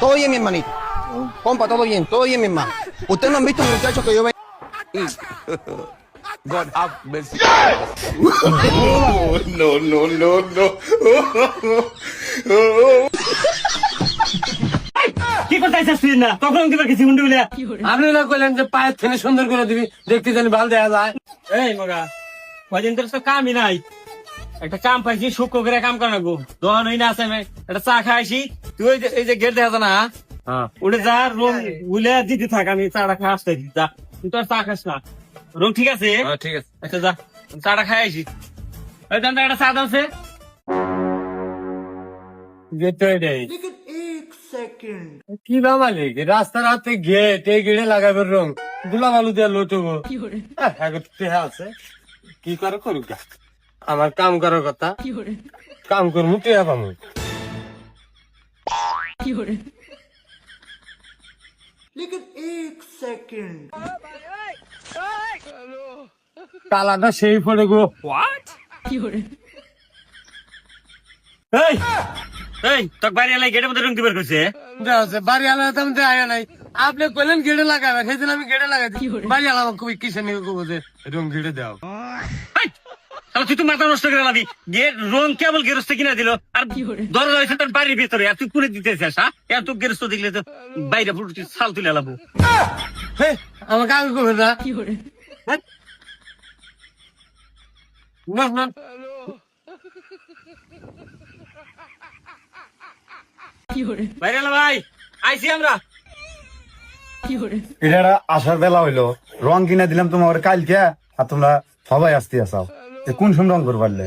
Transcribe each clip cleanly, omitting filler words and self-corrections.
Todo bien, mi hermanito. Compa, todo bien, mi hermano. Ustedes no han visto un muchacho que yo veo. God have mercy. কি করতে চাচ্ছিস না তখন কি কিছু হুন্ডি বলে আপনি না কইলেন যে পায়ের থেকে সুন্দর করে দিবি, দেখতে জানি ভালো দেখা যায়। এই মগা কদিন তোর তো কামই নাই, একটা কাম পাইছি শুক্র করে কাম করা গো দোকান হই না আছে আমি একটা চা খাইছি, তুই এই যে গেট দেখা না উঠে যা রুম উলে দিতে থাক, আমি চাটা খাই আসতে যা, তুই তো আর চা খাস না রুম ঠিক আছে? ঠিক আছে। আচ্ছা যা চাটা খাই আসি। ওই জানটা একটা চা দাও সে কি বা মালিক, রাস্তার হাতে গেট, এই গেটে লাগাবে রং, গুলা বালু দিয়ে লোটবো আছে, কি করে করুক গা। আমার কাম করার কথা, কাম করবো টিয়া পাবো। কালাটা সেই পড়ে গো। এই এই তোর বাড়ি এলাই গেটের মধ্যে রং দিবার কইছে? বাড়ি আলাদা তেমন আয়া নাই, আপনি কইলেন গেটে লাগাবে, সেই জন্য আমি গেটে লাগাই দিই। বাড়ি আলাদা খুবই কিসে নিয়ে কবো যে রং গেটে দাও। তুই তো মাথা নষ্ট করে লাবি, গেট রং কেবল গেরস্ত কিনা দিল আর দরজা হয়েছে তোর বাড়ির ভিতরে, আর তুই করে দিতে চাস? হ্যাঁ এত গেরস্ত দেখলে তো বাইরে ফুটে ছাল তুলে লাবো। আমাকে আগে কবে না না বাইরে এলা ভাই, আইসি আমরা। এটা আসার বেলা হইলো, রং কিনা দিলাম তোমার কালকে, আর তোমরা সবাই আসতে আসাও। কোন সময় রং করে পারলে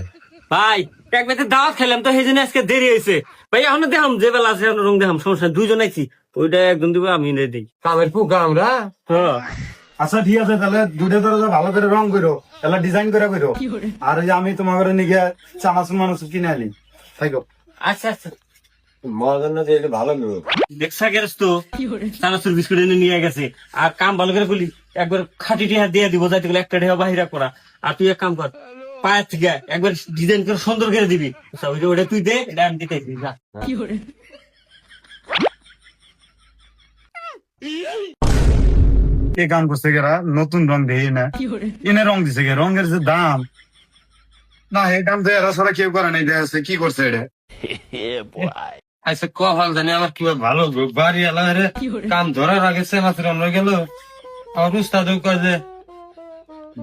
ভাই এক বেতে দাওয়াত খেলাম তো সেই জন্য আজকে দেরি হয়েছে ভাই, এখনো দেখাম যে বেলা আছে রং দেখাম, সমস্যা দুইজন আইছি, ওইটা একজন দিব আমি দিই। কামের পুকা আমরা। আচ্ছা ঠিক আছে, তাহলে দুটো দরজা ভালো করে রং করো, তাহলে ডিজাইন করে করো। আর ওই যে আমি তোমার নিয়ে চানাচুর মানুষ কিনে আনি থাকো। আচ্ছা আচ্ছা মজা না দিলে ভালো দেখছা গেছ তো চানাচুর বিস্কুট এনে নিয়ে গেছে, আর কাম ভালো করে বলি একবার খাটি টিহা দিয়ে দিব, যাইতে গেলে একটা টিহা বাহিরা করা। আর তুই এক কাম কর, পায়ের থেকে একবার ডিজাইন করে সুন্দর করে দিবি, ওইটা তুই দে, এটা আমি দিতেছি। কে কাম করছে গেরা, নতুন রং দিয়ে না এনে রং দিছে গে, রঙের যে দাম না, এই দাম তো এরা ছাড়া কেউ করে নাই। দেখছে কি করছে এটা। আচ্ছা কপাল জানি আমার কি ভালো বাড়ি এলাকারে কাম ধরার আগে সে মাত্র আমরা গেল, আমার উস্তাদ কয় যে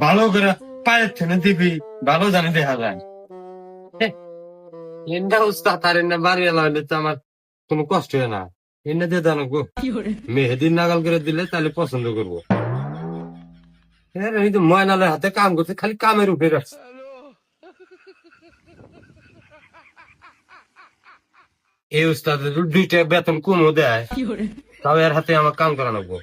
ভালো করে পায়ের ঠেনে দিবি, ভালো জানি দেখা যায়। এন্ডা উস্তাদ আর এন্ডা বাড়ি এলাকারে তো আমার কোনো কষ্ট হয় না, এন্ডা দিয়ে দানো গো মেহেদিন নাগাল করে দিলে তাহলে পছন্দ করবো। এই তো ময়নালের হাতে কাম করছে, খালি কামের উপরে রাখছে। এই উস্তাদের দুইটা বেতন কমও দেয়, তাও এর হাতে আমার কাম করানো গো।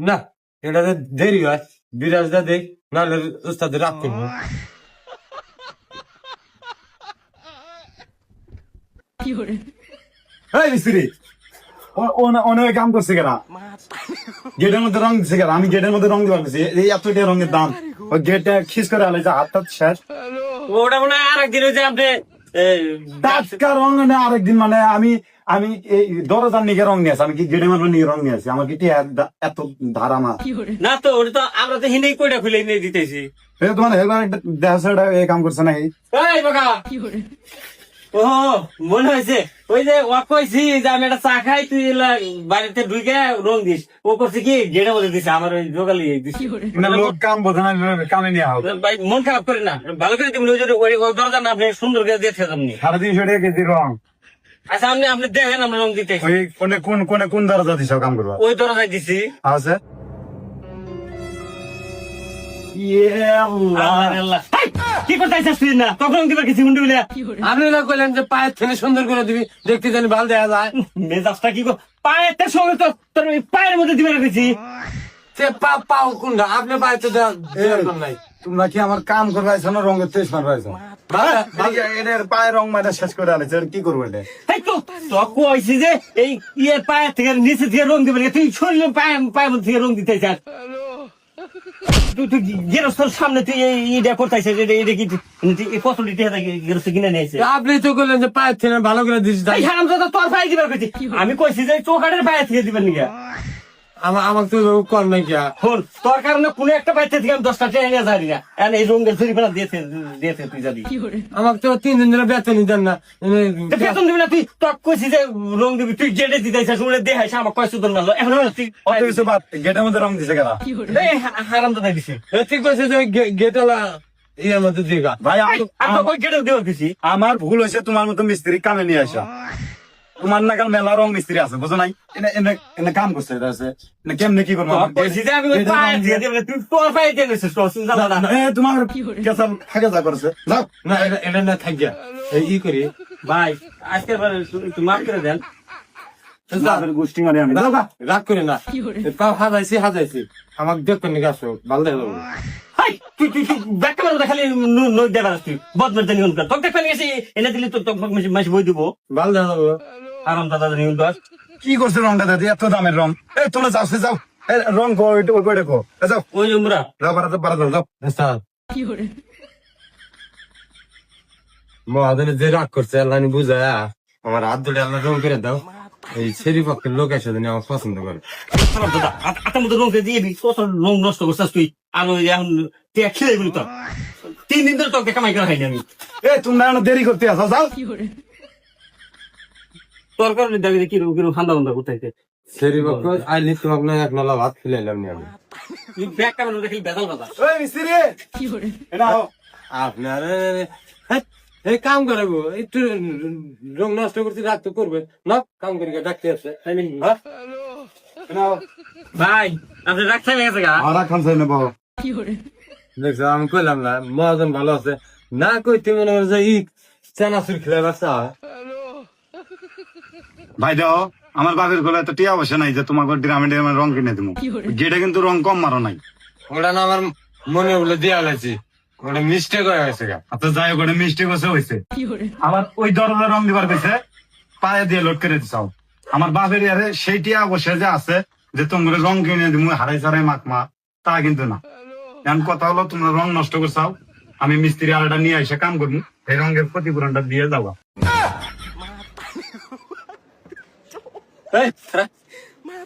না এটা দেরি হয়, বিরাজদা দেখ, নাহলে উস্তাদের রাগ করবো। এই মিস্ত্রি অনেক কাম করছে কেনা, গেটের মধ্যে রং দিছে কেনা, আমি গেটের মধ্যে রং দিতে পারছি, এই এতটা রঙের দাম, ওই গেটটা খিস করে আলে হাত টাত শেষ। ওটা মনে হয় আরেকদিন ওই যে আপনি টাটকা রং না আরেকদিন, মানে আমি আমি এই দরজার নিকে রং নিয়ে আসি, আমি কি গেটের মধ্যে নিয়ে রং নিয়ে আসি, আমার কি এত ধারা মা না তো, ওটা তো আমরা তো হিনেই কইটা খুলে নিয়ে দিতেছি। তোমার হেলমেট দেখা এই কাম করছে না। এই বাবা ও মনে হয়েছে ওই যে ও কইছি যে আমি একটা চা খাই, তুই বাড়িতে ঢুকে রং দিস, ও করছে কি গেটের মধ্যে দিছে, আমার ওই জোগালি দিছি। লোক কাম বোঝে না, কামে নিয়ে হোক ভাই মন খারাপ করে না, ভালো করে দিবেন, ওই দরজা না আপনি সুন্দর করে দিয়ে থাকবেন। 350 টাকা কেজি রং। আচ্ছা আপনি আপনি দেখেন আমরা রং দিতে ওই কোন দরজা দিছ কাম করবা? ওই দরজায় দিছি। আছে কি করতে চাচ্ছিস না তখন কি কিছু হুন্ডি বলে? আপনি না কইলেন যে পায়ের থেকে সুন্দর করে দিবি, দেখতে জানি ভালো দেখা যায়। মেজাজটা কি পায়ের সঙ্গে তো তোর পায়ের মধ্যে দিবে রেখেছি। সে পাও কোনটা? আপনি পায়ে তো নাই। তোমরা কি আমার কাম করবে আইছো না রঙের তেজ মারবে আইছো এটার পায়ে রং মারা শেষ করে আলাইছে কি করবো এটা এই তো তো কইছি যে এই ইয়ের পায়ের থেকে নিচে থেকে রং দিবে তুই শরীরে পায়ের মধ্যে থেকে রং দিতে চাস তুই গেরস্তর সামনে তুই এইটা করতেছিস এটা কি কত লিটার গেরস্ত কিনে নিয়েছে আপনি তো করলেন যে পায়ের থেকে ভালো করে দিস এই হারামজাদা তোর পায়ে দিবার কইছি আমি কইছি যে চোখাটের পায়ে থেকে দিবেন নিগা আমাকে তো কর নাই কিয়া হল তোর কারণে কোন একটা পাইতে থেকে আমি 10টা টাকা নিয়ে যাই না আর এই রঙের চুরি ফেলা দিয়েছে তুই যাবি আমাকে তো 3 দিন ধরে বেতন দেন না বেতন দিবি না তুই তোর কইছি যে রং দিবি তুই যেটা দিতেছিস শুনে দেখাইছ আমার কয় সুদন মারলো এখন তুই অত কিছু বাদ গেটের মধ্যে রং দিছে কেনা এই হারামজাদা দিছি ঠিক কইছে যে গেটলা ইয়ার মধ্যে দিগা ভাই আর তো কই গেটে দেওয়া দিছি আমার ভুল হয়েছে তোমার মতো মিস্ত্রি কামে নিয়ে আসা তোমার নাগাল মেলা রং মিস্ত্রি আছে বুঝো নাই এনে কাম করছে এটা আছে কেমনে কি করবো কইছি যে আমি ওই পায়ে দিয়ে দিবি তুই তোর পায়ে দিয়ে নিছিস তোর চিন্তা না তোমার কেসাল ফাঁকে যা করছে যাও না এটা না থাকিয়া এই করি ভাই আজকের বার একটু মাফ করে দেন গোষ্ঠী মারি আমি যাও গা। রাগ করে না পাও হাজাইছি আমাকে দেখবেন নাকি আসো ভালো দেখো হাই তুই ব্যাকটা মারো খালি নই দেবার তুই বদমের জানি উনকার তোকে দেখবেন গেছি এনে দিলি তো মাসি বই দিব ভালো দেখো আরাম দাদা জানি উনকার কি করছে রংটা দাদি এত দামের রং এই তোমরা যাও সে যাও রং কো ওই কই দেখো যাও ওই উমরা যাও বাড়া যাও স্যার মহাজনে যে রাগ করছে আল্লাহ বুঝায় আমার হাত ধরে আল্লাহ রং করে দাও এই সেরি পক্ষের লোক এসে জানি আমার পছন্দ করে আরাম দাদা আটার মধ্যে রং দিয়ে দিবি কত রং নষ্ট করছিস তুই আর ওই এখন তুই খেলে গেলি তো 3 দিন ধরে তোকে কামাই করা হয়নি আমি এই তোমরা এখন দেরি করতে আসো যাও তোর কারণে দেখি কি খান্দা বান্দা করতে সেরি পক্ষ আইলি তোমাকে না এক নলা ভাত খেলাইলাম নি আমি তুই ব্যাগটা মানে দেখি বেদাল বাজা ওই মিস্ত্রি এটা আও আপনার এই কাম করাবো একটু রং নষ্ট করতে রাগ তো করবে না কাম করি ডাকতে আছে এটা আও ভাই আপনি রাখতে গেছে গা আরা খান সাইনে বাবা দেখছো আমি কইলাম না মহাজন ভালো আছে না কইতে মনে হয় যে ই চানাচুর খেলে বাচ্চা ভাই দাও আমার বাপের গলায় তো টিয়া বসে নাই যে তোমার ড্রামে রং কিনে দিব যেটা কিন্তু রং কম মারো নাই ওটা না আমার মনে বলে দেয়া লাগছে ওটা মিস্টেক হয়ে গেছে গা আচ্ছা যাই হোক মিস্টেক হয়েছে আমার ওই দরজা রং দিবার পেছে পায়ে দিয়ে লোড করে দিছাও আমার বাপের ইয়ারে সেই টিয়া বসে যে আছে যে তোমরা রং কিনে দিব হারাই সারাই মাকমা তা কিন্তু না এখন কথা হলো তোমরা রং নষ্ট করছাও আমি মিস্ত্রি আলাদা নিয়ে এসে কাম করবো এই রঙের ক্ষতিপূরণটা দিয়ে যাবো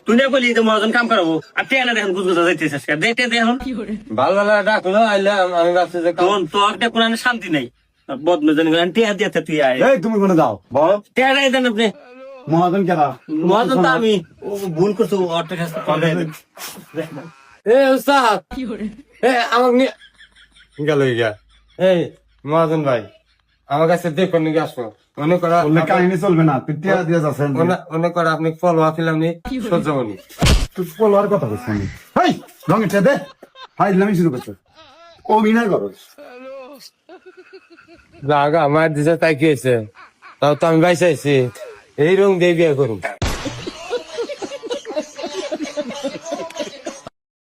তুই না বলি মহাজন কাম করাবো আর টেনা দেখেন গুজগুজা যাইতেছিস দেখতে এখন ভালো ভালো ডাকলো আইলাম আমি ভাবছি যে তোর কোন শান্তি নাই বদমে জানি টেয়া দিয়ে তুই আয় এই তুমি কোনে যাও বল টেয়া দেন আপনি মহাজন কেনা মহাজন তো আমি ভুল করছো অর্থের কাছে এ উস্তাদ এ আমাকে নিয়ে গেল গিয়া এই মহাজন ভাই আমার কাছে দেখুন নাকি আসবো অনেক করা কাহিনী চলবে না তুই টিয়া দিয়ে যাচ্ছেন অনেক করা আপনি ফল হাফিলাম নি সহ্য করি তুই বলার কথা বলছি আমি হাই রঙের টিয়া দে হাই দিলাম শুরু করছো অভিনয় করো লাগা আমার দিশা তাই কি হয়েছে তাও তো আমি বাইসাইছি এই রং দিয়ে বিয়ে করুন